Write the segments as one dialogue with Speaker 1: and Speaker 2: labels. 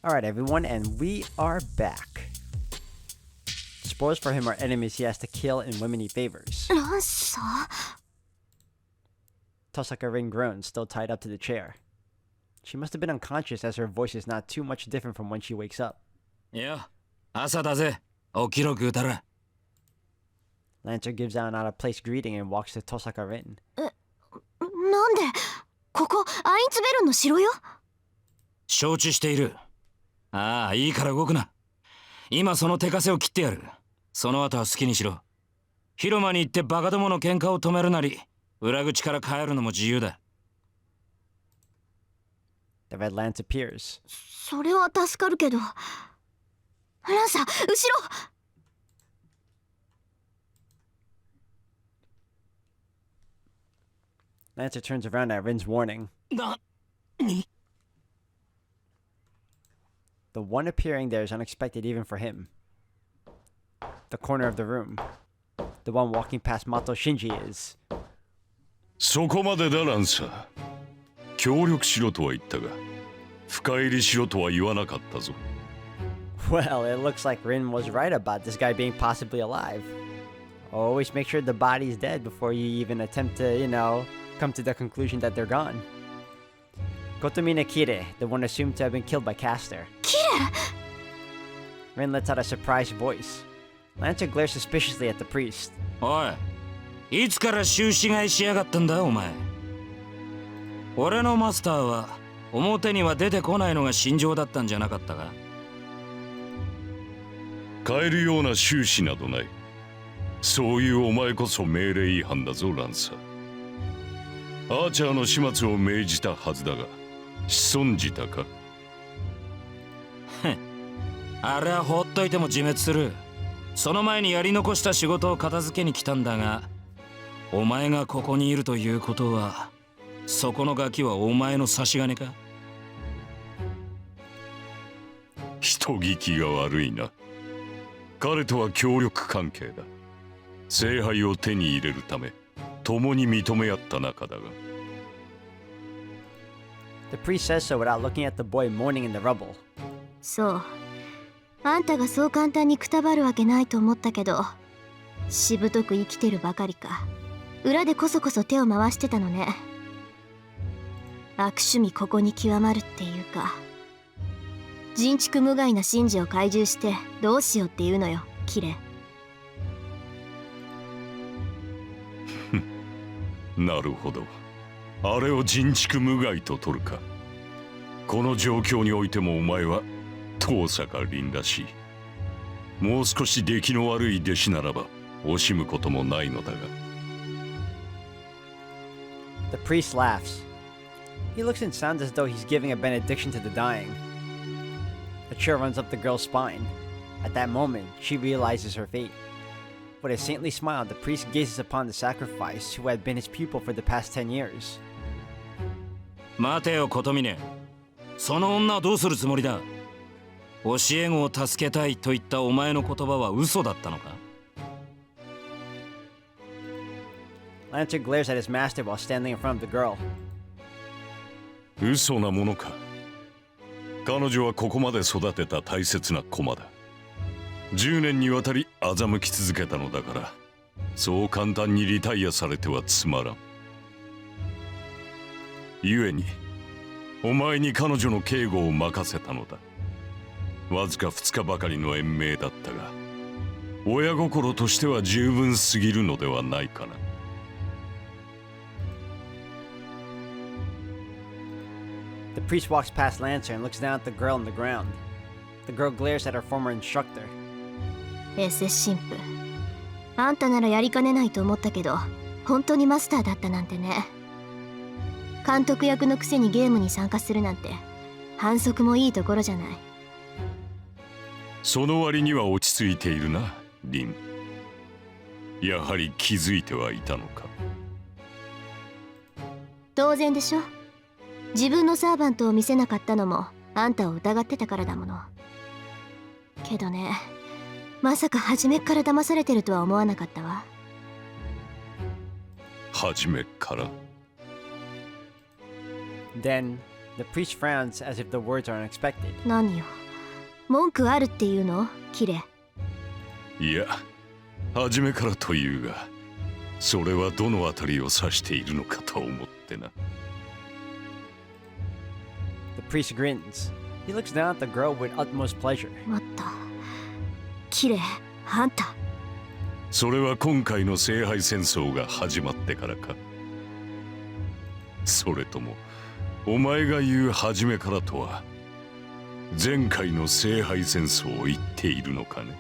Speaker 1: Alright, everyone, and we are back. Spoilers for him are enemies he has to kill and women he favors. Tosaka Rin groans, still tied up to the chair. She must have been unconscious as her voice is not too much different from when she wakes up.
Speaker 2: Yeah, 朝だぜ。起きろ、ぐうたら。
Speaker 1: Lancer gives out an out-of-place greeting and walks to Tosaka Rin.
Speaker 3: なんでここアインツベルンの城よ。
Speaker 2: 承知している。ああ、いいから動くな。今その手枷を切ってやる。その後は好きにしろ。広間に行ってバカどもの喧嘩を止めるなり、裏口から帰るのも自由だ。
Speaker 1: The red lance appears.
Speaker 3: それは助かるけど。ランサー、後ろ。
Speaker 1: Lancer turns around at Rin's warning. The one appearing there is unexpected even for him. The corner of the room. The one walking past Mato Shinji is.
Speaker 4: そこまでだ、ランサー。協力しろとは言ったが、深入りしろとは言わなかったぞ。
Speaker 1: Well, it looks like Rin was right about this guy being possibly alive. Always make sure the body's dead before you even attempt to, come to the conclusion that they're gone. Kotomina Kire, the one assumed to have been killed by Caster.
Speaker 3: Kire!
Speaker 1: Rin lets out a surprised voice. Lancer glares suspiciously at the priest.
Speaker 2: おい、いつから終始買いしやがったんだ、お前。俺のマスターは表には出てこないのが信条だったんじゃなかったか。
Speaker 4: 変えるような終始などない。そういうお前こそ命令違反だぞ、ランサー。アーチャーの始末を命じたはずだが、潜んじたか。
Speaker 2: あれは放っといても自滅する。その前にやり残した仕事を片付けに来たんだが、お前がここにいるということは、そこのガキはお前の差し金か。
Speaker 4: 人聞きが悪いな。彼とは協力関係だ。聖杯を手に入れるため、共に認め合った仲だが。
Speaker 1: The priest says so without looking at the boy moaning in the rubble.
Speaker 3: そう。あんたがそう簡単にくたばるわけないと思ったけど、しぶとく生きてるばかりか。裏でこそこそ手を回してたのね。悪趣味ここに極まるっていうか、人畜無害な神事を懐柔してどうしようっていうのよ、キレ。
Speaker 4: なるほど。あれを人畜無害と取るか。この状況においてもお前は遠坂凛らしい。もう少し出来の悪い弟子ならば惜しむこともないのだが。
Speaker 1: The priest laughs. He looks and sounds as though he's giving a benediction to the dying. A chill runs up the girl's spine. At that moment, she realizes her fate. With a saintly smile, the priest gazes upon the sacrifice who had been his pupil for the past 10 years.
Speaker 2: 待てよ、琴峰。その女はどうするつもりだ。教え子を助けたいと言ったお前の言葉は嘘だったのか。
Speaker 1: Lancer glares at his master while standing in front of the girl.
Speaker 4: 嘘なものか。彼女はここまで育てた大切な駒だ。10年にわたり欺き続けたのだから、そう簡単にリタイアされてはつまらん。故に、お前に彼女の警護を任せたのだ。わずか2日ばかりの延命だったが、親心としては十分すぎるのではないかな。
Speaker 1: The priest walks past Lancer and looks down at the girl on the ground. The girl glares at her former instructor.
Speaker 3: エセ神父。あんたならやりかねないと思ったけど、本当にマスターだったなんてね。監督役のくせにゲームに参加するなんて、反則もいいところじゃない。
Speaker 4: その割には落ち着いているな、リン。やはり気づいてはいたのか。
Speaker 3: 当然でしょ。自分のサーバントを見せなかったのもあんたを疑ってたからだもの。けどね、まさか初めっから騙されてるとは思わなかったわ。
Speaker 4: 初めっから。
Speaker 1: Then, The priest frowns as if the words are unexpected.
Speaker 3: 何よ、文句あるっていうのキレ。
Speaker 4: いや、初めからというが、それはどのあたりを指しているのかと思ってな。
Speaker 1: The priest grins. He looks down at the girl with utmost pleasure.
Speaker 3: またキレ、あんた。
Speaker 4: それは今回の聖杯戦争が始まってからか。それともお前が言う初めからとは前回の聖杯戦争を言っているのかね。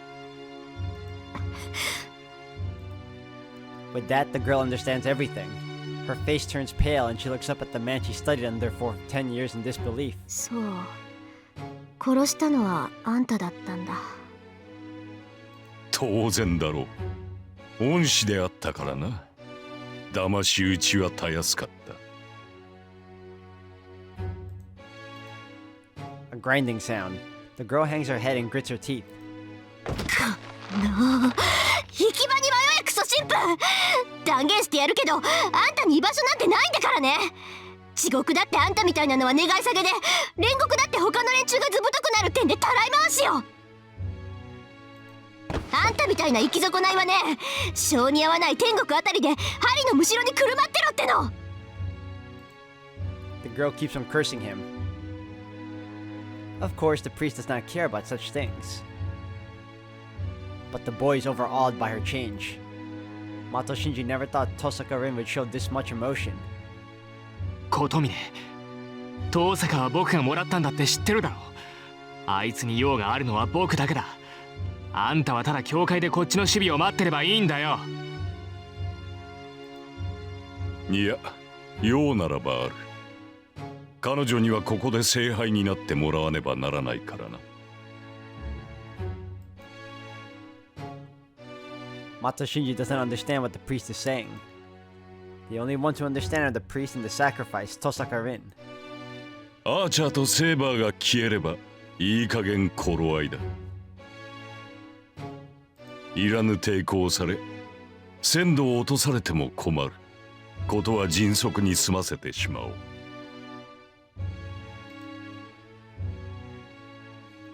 Speaker 1: With that, the girl understands everything. Her face turns pale and she looks up at the man she studied under for 10 years in disbelief.
Speaker 3: そう、殺したのはあんただったんだ。
Speaker 4: 当然だろう。恩師であったからな。騙し討ちはたやすかった。
Speaker 1: A grinding sound. The girl hangs her head and grits her teeth.
Speaker 3: 行き場に迷えクソ神父。断言してやるけど、あんたに居場所なんてないんだからね。地獄だってあんたみたいなのは願い下げで、煉獄だって他の連中がずぶとくなる点でたらい回しよ。あんたみたいな生き損ないはね、性に合わない天国あたりで針のむしろにくるまってろっての。
Speaker 1: The girl keeps on cursing him. Of course, the priest does not care about such things. But the boy is overawed by her change. Mato Shinji never thought Tosaka Rin would show this much emotion.
Speaker 5: 琴峰、遠坂は僕がもらったんだって知ってるだろう。あいつに用があるのは僕だけだ。あんたはただ教会でこっちの守備を待ってればいいんだよ。
Speaker 4: いや、用ならばある。彼女にはここで聖杯になってもらわねばならないからな。
Speaker 1: Mato Shinji doesn't understand what the priest is saying. The only ones who understand are the priest and the sacrifice, Tosaka Rin.
Speaker 4: アーチャーとセーバーが消えればいい加減頃合いだ。いらぬ抵抗され、鮮度を落とされても困る。ことは迅速に済ませてしまおう。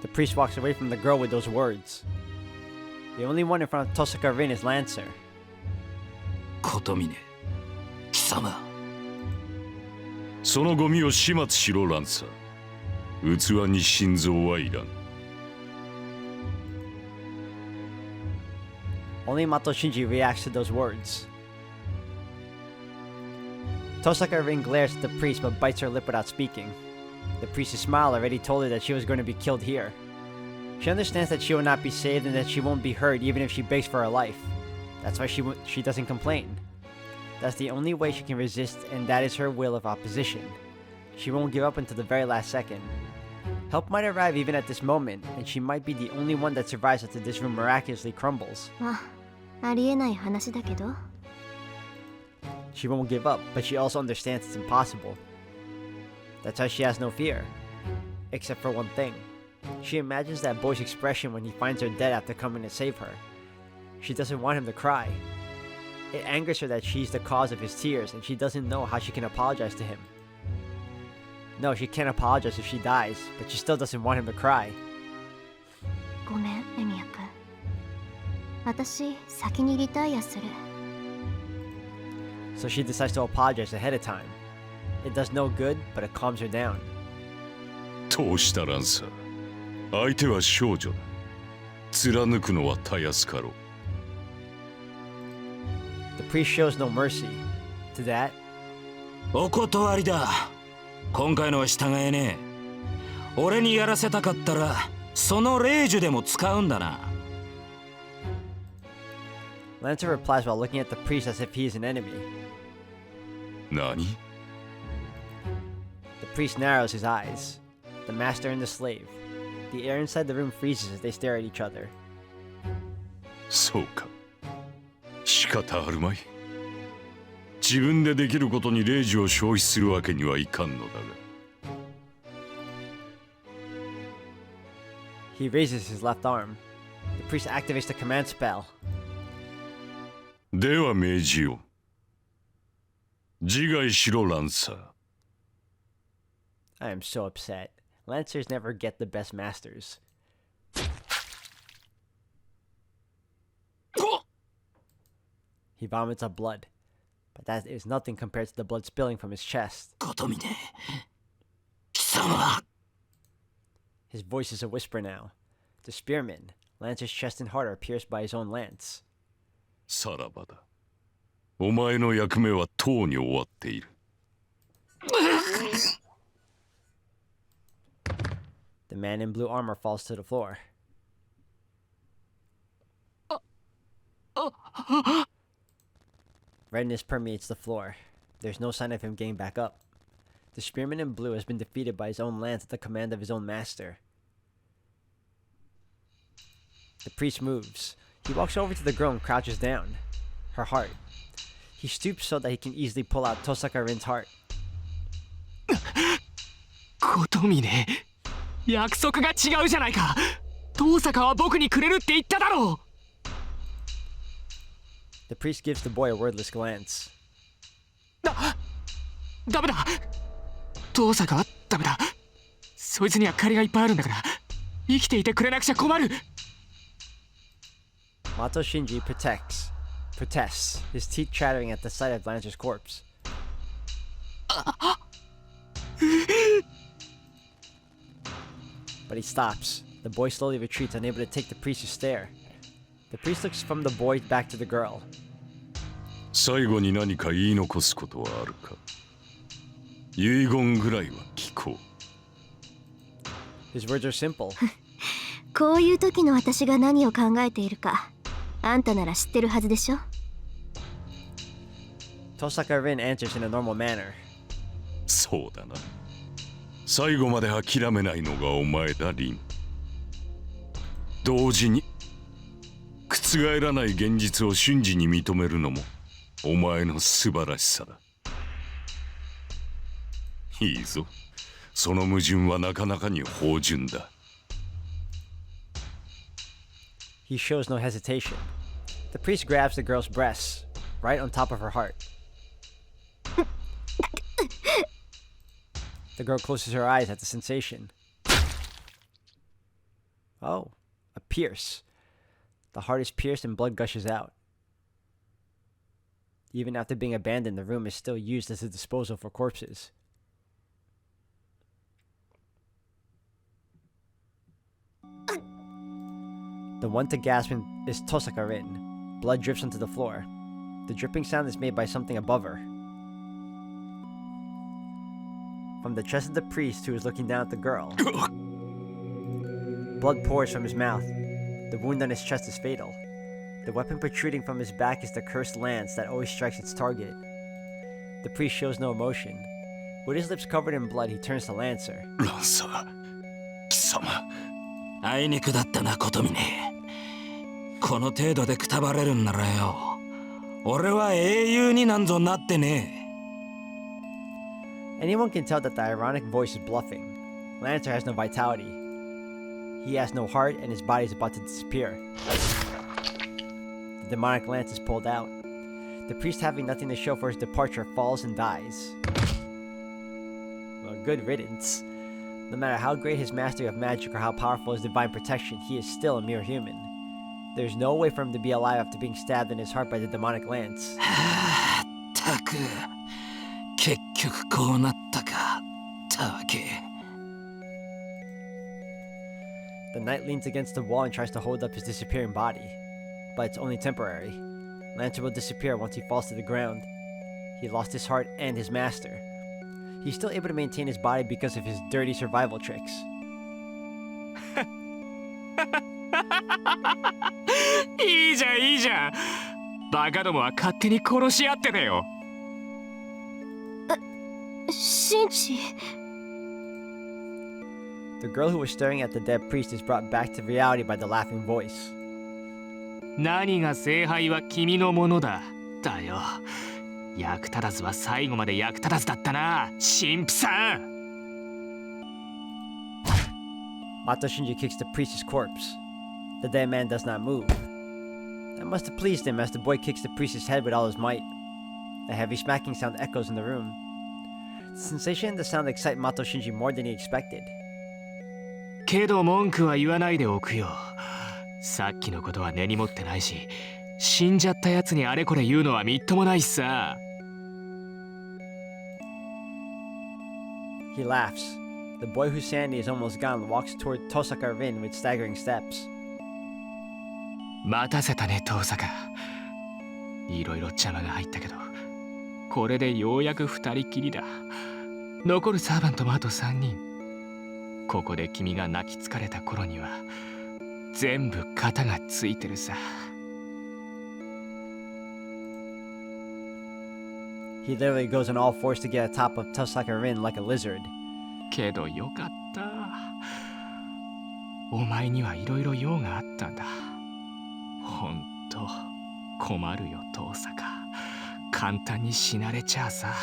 Speaker 1: The priest walks away from the girl with those words. The only one in front of Tosaka Rin is Lancer.
Speaker 2: 琴峰、貴様。
Speaker 4: そのゴミを始末しろ、ランサー。器に心臓はいらん。
Speaker 1: Only Mato Shinji reacts to those words. Tosaka Rin glares at the priest but bites her lip without speaking. The priest's smile already told her that she was going to be killed here. She understands that she will not be saved and that she won't be hurt even if she begs for her life. That's why she doesn't complain. That's the only way she can resist, and that is her will of opposition. She won't give up until the very last second. Help might arrive even at this moment, and she might be the only one that survives after this room miraculously crumbles.
Speaker 3: まあ、ありえない話だけど。
Speaker 1: She won't give up, but she also understands it's impossible. That's why she has no fear. Except for one thing. She imagines that boy's expression when he finds her dead after coming to save her. She doesn't want him to cry. It angers her that she's the cause of his tears, and she doesn't know how she can apologize to him. No, she can't apologize if she dies, but she still doesn't want him to cry.
Speaker 3: ごめん、レミヤ君。私、先にリタイアする。
Speaker 1: So she decides to apologize ahead of time. It does no good, but it calms her down.
Speaker 4: どうしたランサー。相手は少女だ。貫くのはたやすかろう。
Speaker 1: The priest shows no mercy. To that,
Speaker 2: お断りだ。今回のは従えねえ。俺にやらせたかったらその霊樹でも使うんだな。
Speaker 1: Lancer replies while looking at the priest as if he is an enemy.
Speaker 4: 何？
Speaker 1: The priest narrows his eyes. The master and the slave. The air inside the room freezes as they stare at each other.
Speaker 4: そうか。仕方あるまい。自分でできることに霊樹を消費するわけにはいかんのだが。
Speaker 1: He raises his left arm. The priest activates the command spell.
Speaker 4: では命じよう。自害しろランサー。
Speaker 1: I am so upset. Lancers never get the best masters. He vomits up blood, but that is nothing compared to the blood spilling from his chest.
Speaker 2: 琴峰貴様
Speaker 1: His voice is a whisper now. The spearman, Lancer's chest and heart are pierced by his own lance.
Speaker 4: さらばだ。お前の役目はとうに終わっている。
Speaker 1: The man in blue armor falls to the floor. Redness permeates the floor. There's no sign of him getting back up. The spearman in blue has been defeated by his own lance at the command of his own master. The priest moves. He walks over to the girl and crouches down. Her heart. He stoops so that he can easily pull out Tosaka Rin's heart.
Speaker 5: 琴峰約束が違うじゃないか。遠坂は僕にくれるって言っただろう。
Speaker 1: The priest gives the boy a wordless glance.
Speaker 5: ダメだ。遠坂はダメだ。そいつには借りがいっぱいあるんだから生きていてくれなくちゃ困る。
Speaker 1: Mato Shinji protests, his teeth chattering at the sight of Lancer's corpse. But he stops. The boy slowly retreats, unable to take the priest's stare. The priest looks from the boy back to the girl.
Speaker 4: 最後に何か言い残すことはあるか。遺言ぐらいは聞こう。
Speaker 1: His words are simple.
Speaker 3: こういう時の私が何を考えているかあんたなら知ってるはずでしょ。
Speaker 1: Tosaka Rin answers in a normal manner.
Speaker 4: そうだな。最後まで諦めないのがお前だ、リン。同時に覆らない現実を瞬時に認めるのもお前の素晴らしさだ。いいぞ。その矛盾はなかなかに芳醇だ。
Speaker 1: He shows no hesitation. The priest grabs the girl's breasts, right on top of her heart. The girl closes her eyes at the sensation. Oh, a pierce. The heart is pierced and blood gushes out. Even after being abandoned, the room is still used as a disposal for corpses. The one to gasp is Tosaka Rin. Blood drips onto the floor. The dripping sound is made by something above her. From the chest of the priest who is looking down at the girl. Blood pours from his mouth. The wound on his chest is fatal. The weapon protruding from his back is the cursed lance that always strikes its target. The priest shows no emotion. With his lips covered in blood, he turns to Lancer.
Speaker 4: ランサー、貴様。
Speaker 2: あいにくだったな琴峰。この程度でくたばれるんならよ、俺は英雄になんぞなってね。
Speaker 1: Anyone can tell that the ironic voice is bluffing. Lancer has no vitality. He has no heart and his body is about to disappear. The demonic lance is pulled out. The priest, having nothing to show for his departure, falls and dies. Well, good riddance. No matter how great his mastery of magic or how powerful his divine protection, he is still a mere human. There's no way for him to be alive after being stabbed in his heart by the demonic lance.
Speaker 2: たく結局こうなったかたわけ。
Speaker 1: The knight leans against the wall and tries to hold up his disappearing body. But it's only temporary. Lancer will disappear once he falls to the ground. He lost his heart and his master. He's still able to maintain his body because of his dirty survival tricks.
Speaker 5: いいじゃんいいじゃん。バカどもは勝手に殺し合ってたよ。
Speaker 3: シンジ。
Speaker 1: The girl who was staring at the dead priest is brought back to reality by the laughing voice.
Speaker 5: 何が聖杯は君のものだ。だよ。役立たずは最後まで役立たずだったな、神父さん。
Speaker 1: Mato Shinji kicks the priest's corpse. The dead man does not move. That must have pleased him as the boy kicks the priest's head with all his might. A heavy smacking sound echoes in the room. The sensation and the sound excite Mato Shinji more than he expected.
Speaker 5: けど文句は言わないでおくよ。さっきのことは根に持ってないし、死んじゃったやつにあれこれ言うのはみっともないしさ。
Speaker 1: He laughs. The boy whose sanity is almost gone walks toward Tosaka Rin with staggering steps.
Speaker 5: 待たせたね、遠坂。いろいろ邪魔が入ったけど、これでようやく二人きりだ。残るサーバントもあと3人。ここで君が泣き疲れた頃には全部型がついてるさ。
Speaker 1: He literally goes on all fours to get atop of Tosaka Rin like a lizard.
Speaker 5: けどよかった。お前にはいろいろ用があったんだ。ほんと困るよ、遠坂。簡単に死なれちゃあさ。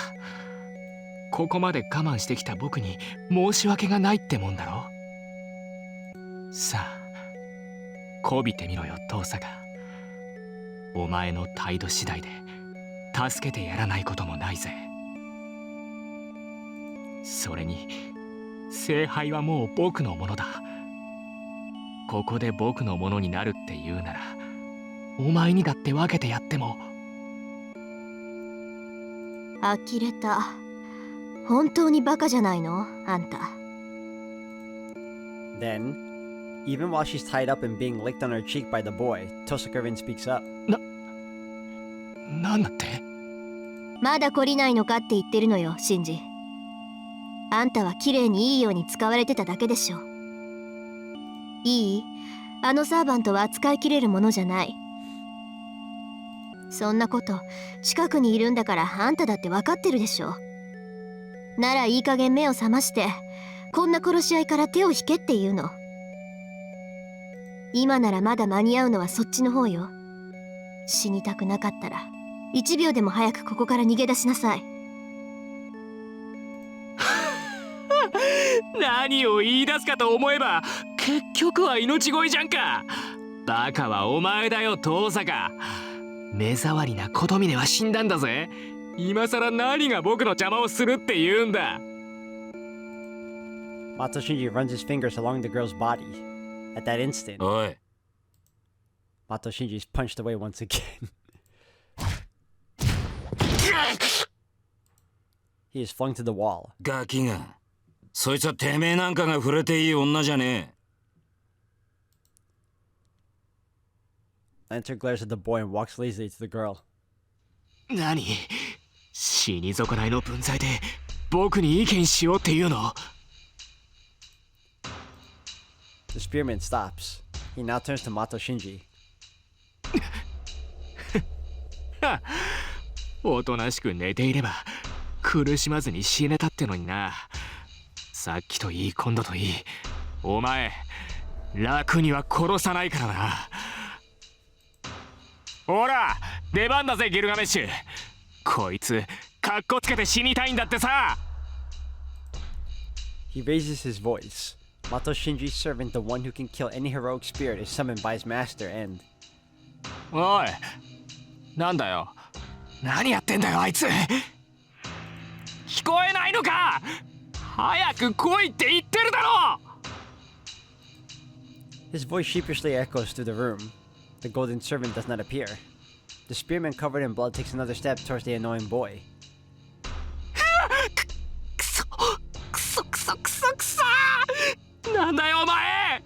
Speaker 5: ここまで我慢してきた僕に申し訳がないってもんだろ。さあこびてみろよ、遠坂。お前の態度次第で助けてやらないこともないぜ。それに聖杯はもう僕のものだ。ここで僕のものになるって言うなら、お前にだって分けてやっても。
Speaker 3: 呆れた。本当にバカじゃないのあんた。
Speaker 1: Then, even while she's tied up and being licked on her cheek by the boy, Tosaka Rin speaks up.
Speaker 5: なんだって。
Speaker 3: まだ懲りないのかって言ってるのよ、シンジ。あんたは綺麗にいいように使われてただけでしょ。いい？あのサーバントは扱いきれるものじゃない。そんなこと近くにいるんだからあんただって分かってるでしょ。ならいい加減目を覚ましてこんな殺し合いから手を引けっていうの。今ならまだ間に合うのはそっちの方よ。死にたくなかったら1秒でも早くここから逃げ出しなさい。
Speaker 5: 何を言い出すかと思えば結局は命乞いじゃんか。バカはお前だよ、遠坂。目障りな琴峰は死んだんだぜ。今さら何が僕の邪魔をするって言うんだ。
Speaker 1: Mato Shinji runs his fingers along the girl's body. At that instant,
Speaker 2: おい、
Speaker 1: Mato Shinji is punched away once again. He is flung to the wall.
Speaker 2: ガキが。そいつはてめえなんかが触れていい女じゃね
Speaker 1: え。Lancer glares at the boy and walks lazily to the girl.
Speaker 5: 何？死に損ないの分際で僕に意見しようっていうの？
Speaker 1: The spearman stops. He now turns to Mato Shinji.
Speaker 5: おとなしく寝ていれば苦しまずに死ねたってのにな。さっきといい今度といい、お前楽には殺さないからな。ほら出番だぜ、ギルガメッシュ。こいつカッコつけて死にたいんだってさ。
Speaker 1: He raises his voice. Mato Shinji's servant, the one who can kill any heroic spirit, is summoned by his master and...
Speaker 5: おいなんだよ、何やってんだよあいつ。聞こえないのか。早く来いって言ってるだろ。
Speaker 1: His voice sheepishly echoes through the room. The golden servant does not appear. The spearman covered in blood takes another step towards the annoying boy.
Speaker 5: くそくそくそくそくそ。なんだよお前、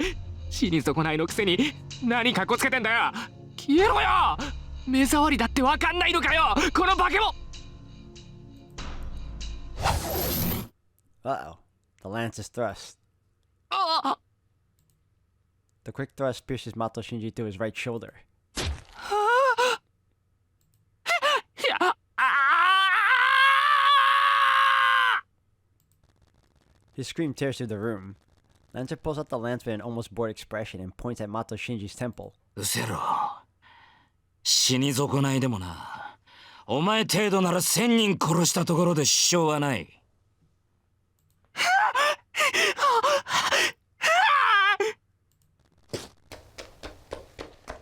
Speaker 5: 死に損ないのくせに何かっこつけてんだよ。消えろよ。目障りだってわかんないのかよ、この化け物。
Speaker 1: Uh-oh. The lance is thrust.
Speaker 5: あ
Speaker 1: The quick thrust pierces Mato Shinji through his right shoulder.
Speaker 5: いやあ。
Speaker 1: His scream tears through the room. Lancer pulls out the lance with an almost bored expression and points at Mato Shinji's temple.
Speaker 2: うせろ。死に損ないでもな。お前程度なら1000人殺したところで支障はない。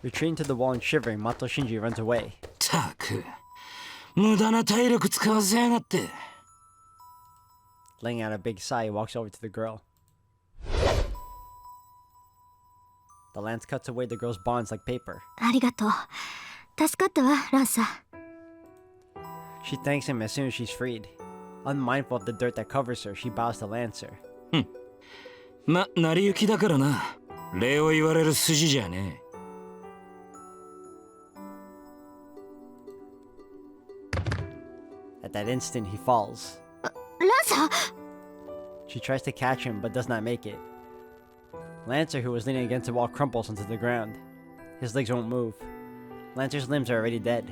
Speaker 1: Retreating to the wall and shivering, Mato Shinji runs away.
Speaker 2: たく、無駄な体力使わせやがって。
Speaker 1: Letting out a big sigh, he walks over to the girl. The lance cuts away the girl's bonds like paper.
Speaker 3: ありがとう。助かったわ、ランサー。
Speaker 1: She thanks him as soon as she's freed. Unmindful of the dirt that covers her, she bows to Lancer.
Speaker 2: ま、成り行きだからな。礼を言われる筋じゃね
Speaker 1: え。At that instant, he falls.
Speaker 3: ランサー
Speaker 1: She tries to catch him, but does not make it. Lancer, who was leaning against the wall, crumples onto the ground. His legs won't move. Lancer's limbs are already dead.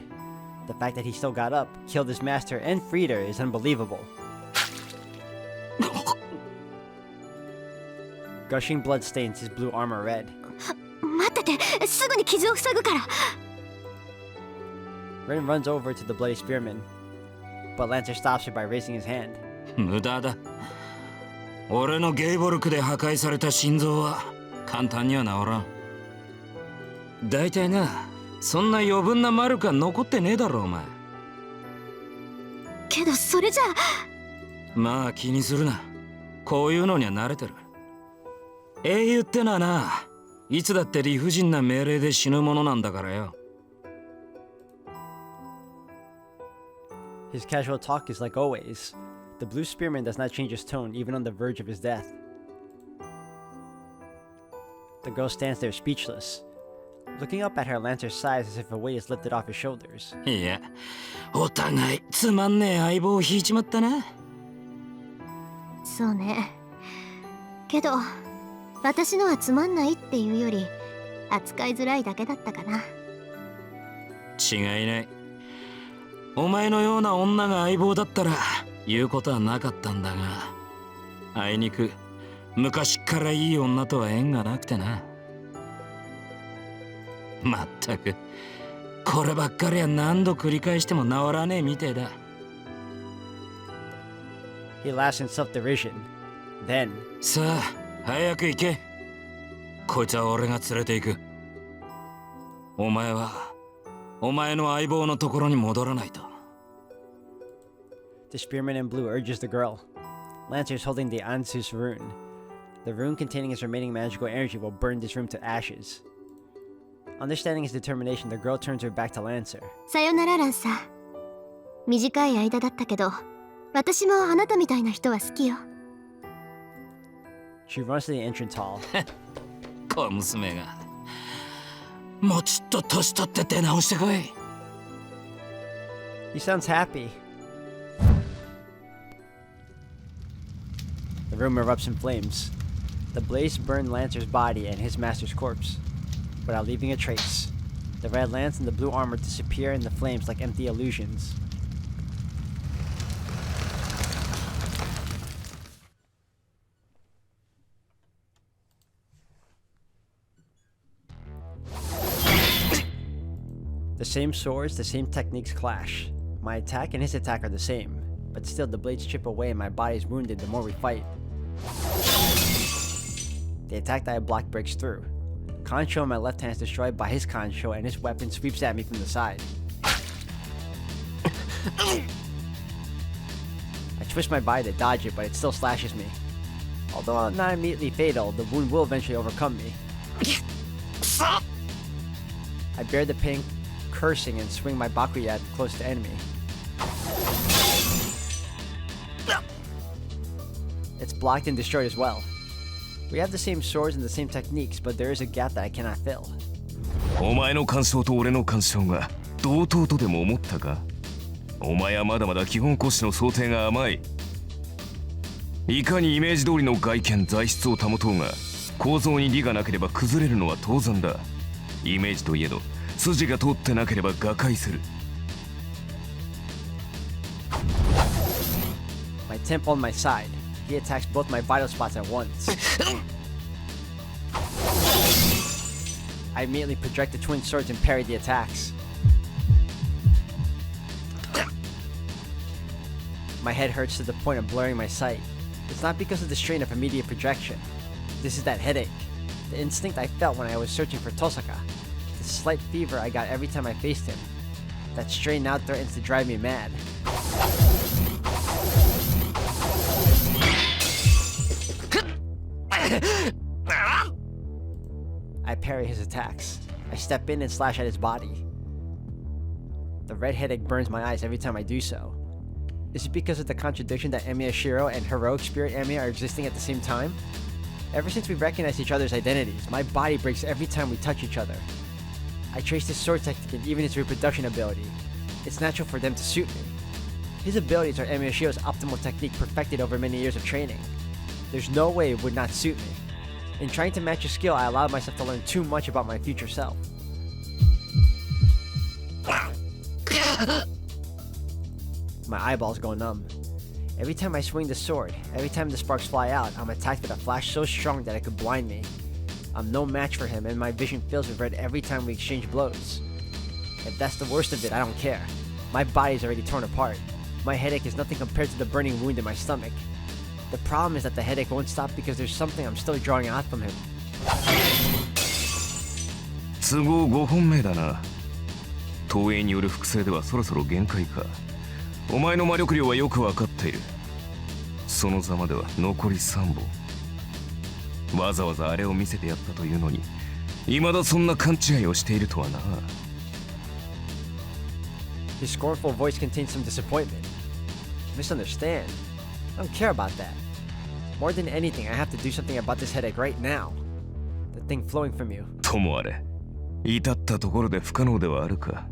Speaker 1: The fact that he still got up, killed his master, and freed her is unbelievable. Gushing blood stains his blue armor red.
Speaker 3: 待ってて、すぐに傷を塞ぐから。
Speaker 1: Rin runs over to the bloody spearman, but Lancer stops her by raising his hand.
Speaker 2: 無駄だ。俺のゲイボルクで破壊された心臓は簡単には治らん。だいたいな、そんな余分なマルカ残ってねえだろお前。
Speaker 3: けどそれじゃ
Speaker 2: まあ気にするな。こういうのには慣れてる。英雄ってのはな、いつだって理不尽な命令で死ぬものなんだからよ。
Speaker 1: His casual talk is like always. The blue spearman does not change his tone even on the verge of his death. The girl stands there speechless, looking up at her. Lancer's sighs as if a weight is lifted off his shoulders.
Speaker 2: いや、お互いつまんねえ相棒を引いちまったな。
Speaker 3: そうね。けど私のはつまんないっていうより扱いづらいだけだったかな。
Speaker 2: 違いない。お前のような女が相棒だったら言うことはなかったんだが、あいにく昔っからいい女とは縁がなくてな。まったくこればっかりは何度繰り返しても治らねえみてえだ。
Speaker 1: He laughs in self-derision. Then,
Speaker 2: さあ早く行け。こいつは俺が連れて行く。お前はお前の相棒のところに戻らないと。
Speaker 1: the spearman in blue urges the girl. Lancer is holding the Ansus rune. The rune containing his remaining magical energy will burn this room to ashes. Understanding his determination, the girl turns her back to Lancer.
Speaker 3: さよならランサー。短い間だったけど私もあなたみたいな人は好きよ。
Speaker 1: She runs to the entrance hall.
Speaker 2: 小娘がもうちょっと年取って出直してこい。
Speaker 1: He sounds happy. The room erupts in flames. The blaze burn Lancer's body and his master's corpse, without leaving a trace. The red lance and the blue armor disappear in the flames like empty illusions. The same swords, the same techniques clash. My attack and his attack are the same, but still the blades chip away and my body is wounded the more we fight. The attack that I block breaks through. Concho in my left hand is destroyed by his concho and his weapon sweeps at me from the side. I twist my body to dodge it, but it still slashes me. Although not immediately fatal, the wound will eventually overcome me. I bear the pain, cursing, and swing my Bakuyat close to enemy. It's blocked and destroyed as well. We have the same swords and the same techniques, but there is a gap that I cannot fill.
Speaker 6: お前の感想と俺の感想が同等とでも思ったか。お前はまだまだ基本骨子の想定が甘い。いかにイメージ通りの外見材質を保とうが構造に利がなければ崩れるのは当然だ。イメージといえど筋が通ってなければ瓦解する。
Speaker 1: My temple on my side. He attacks both my vital spots at once. I immediately project the twin swords and parry the attacks. My head hurts to the point of blurring my sight. It's not because of the strain of immediate projection. This is that headache. The instinct I felt when I was searching for Tosaka. The slight fever I got every time I faced him. That strain now threatens to drive me mad. I parry his attacks. I step in and slash at his body. The red headache burns my eyes every time I do so. Is it because of the contradiction that Emiya Shiro and heroic spirit Emiya are existing at the same time? Ever since we recognized each other's identities, my body breaks every time we touch each other. I trace his sword technique and even his reproduction ability. It's natural for them to suit me. His abilities are Emiya Shiro's optimal technique perfected over many years of training. There's no way it would not suit me. In trying to match his skill, I allowed myself to learn too much about my future self. My eyeballs go numb. Every time I swing the sword, every time the sparks fly out, I'm attacked with a flash so strong that it could blind me. I'm no match for him, and my vision fills with red every time we exchange blows. If that's the worst of it, I don't care. My body's already torn apart. My headache is nothing compared to the burning wound in my stomach. The problem is that the headache won't stop because there's something I'm still drawing out from him.
Speaker 6: 都合5本目だな。投影による複製ではそろそろ限界か。お前の魔力量はよくわかっている。そのざまでは残り3本。わざわざあれを見せてやったというのに、未だそんな勘違いをしているとはな。
Speaker 1: His scornful voice contains some disappointment. Misunderstand? I don't care about that. More than anything, I have to do something about this headache right now. The thing flowing from you.
Speaker 6: ともあれ、至ったところで不可能ではあるか。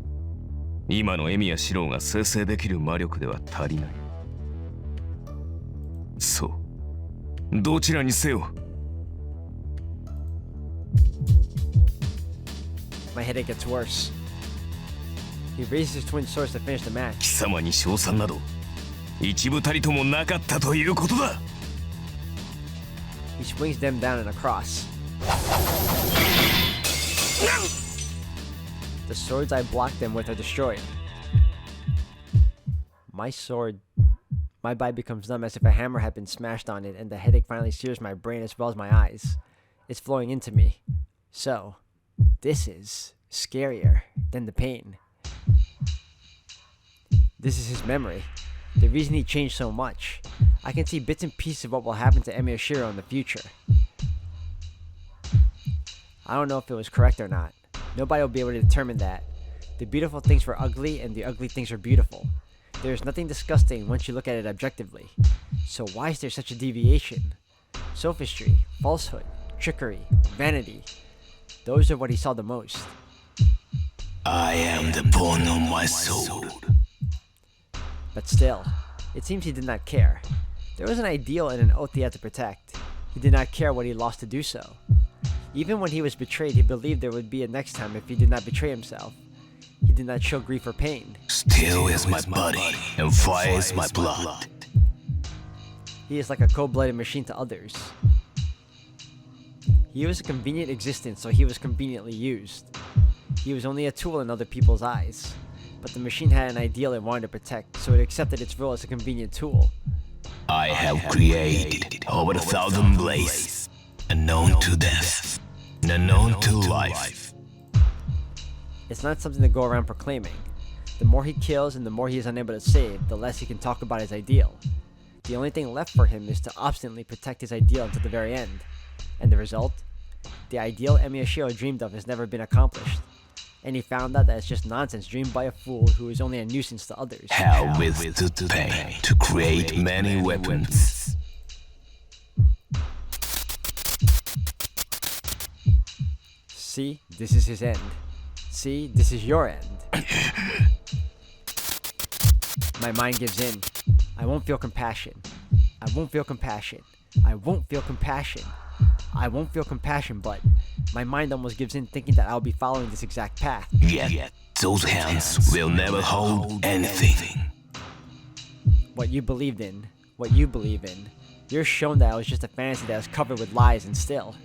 Speaker 6: 今のエミヤ四郎が生成できる魔力では足りない。そう。どちらにせよ。
Speaker 1: My headache gets worse. He raises his twin swords to finish the match.
Speaker 6: 貴様に賞賛など一部たりともなかったということだ。
Speaker 1: He swings them down in a cross. The swords I blocked them with are destroyed. My body becomes numb as if a hammer had been smashed on it, and the headache finally sears my brain as well as my eyes. It's flowing into me. So, this is scarier than the pain. This is his memory. The reason he changed so much. I can see bits and pieces of what will happen to Emiya Shiro in the future. I don't know if it was correct or not. Nobody will be able to determine that. The beautiful things were ugly and the ugly things were beautiful. There is nothing disgusting once you look at it objectively. So why is there such a deviation? Sophistry, falsehood, trickery, vanity. Those are what he saw the most.
Speaker 7: I am the bone of my soul.
Speaker 1: But still, it seems he did not care. There was an ideal and an oath he had to protect. He did not care what he lost to do so. Even when he was betrayed, he believed there would be a next time if he did not betray himself. He did not show grief or pain.
Speaker 7: Steel is my body, and fire is my blood.
Speaker 1: He is like a cold-blooded machine to others. He was a convenient existence, so he was conveniently used. He was only a tool in other people's eyes. But the machine had an ideal it wanted to protect, so it accepted its role as a convenient tool.
Speaker 7: I have created over 1,000 blades, unknown to death, and unknown to life.
Speaker 1: It's not something to go around proclaiming. The more he kills and the more he is unable to save, the less he can talk about his ideal. The only thing left for him is to obstinately protect his ideal until the very end. And the result? The ideal Emiya Shiro dreamed of has never been accomplished. And he found out that it's just nonsense dreamed by a fool who is only a nuisance to others.
Speaker 7: Hell withstood pain to create many weapons.
Speaker 1: See, this is his end. See, this is your end. My mind gives in. I won't feel compassion. I won't feel compassion. I won't feel compassion. I won't feel compassion, but my mind almost gives in thinking that I'll be following this exact path.
Speaker 7: Yet, those hands will never hold anything.
Speaker 1: What you believed in, what you believe in, you're shown that it was just a fantasy that was covered with lies and still.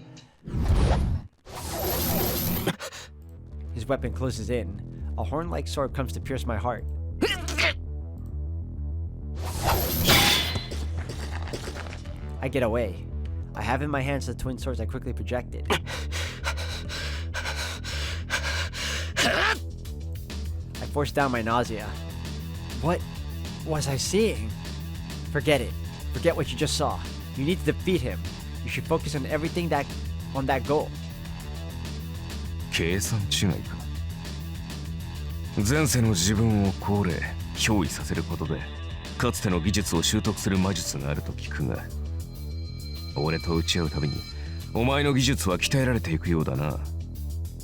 Speaker 1: His weapon closes in. A horn-like sword comes to pierce my heart. I get away. I have in my hands the twin swords I quickly projected. I force down my nausea. What was I seeing? Forget it. Forget what you just saw. You need to defeat him. You should focus on everything on that goal.
Speaker 6: 計算違いか。前世の自分を高齢憑依させることでかつての技術を習得する魔術があると聞くが、俺と打ち合うたびにお前の技術は鍛えられていくようだな。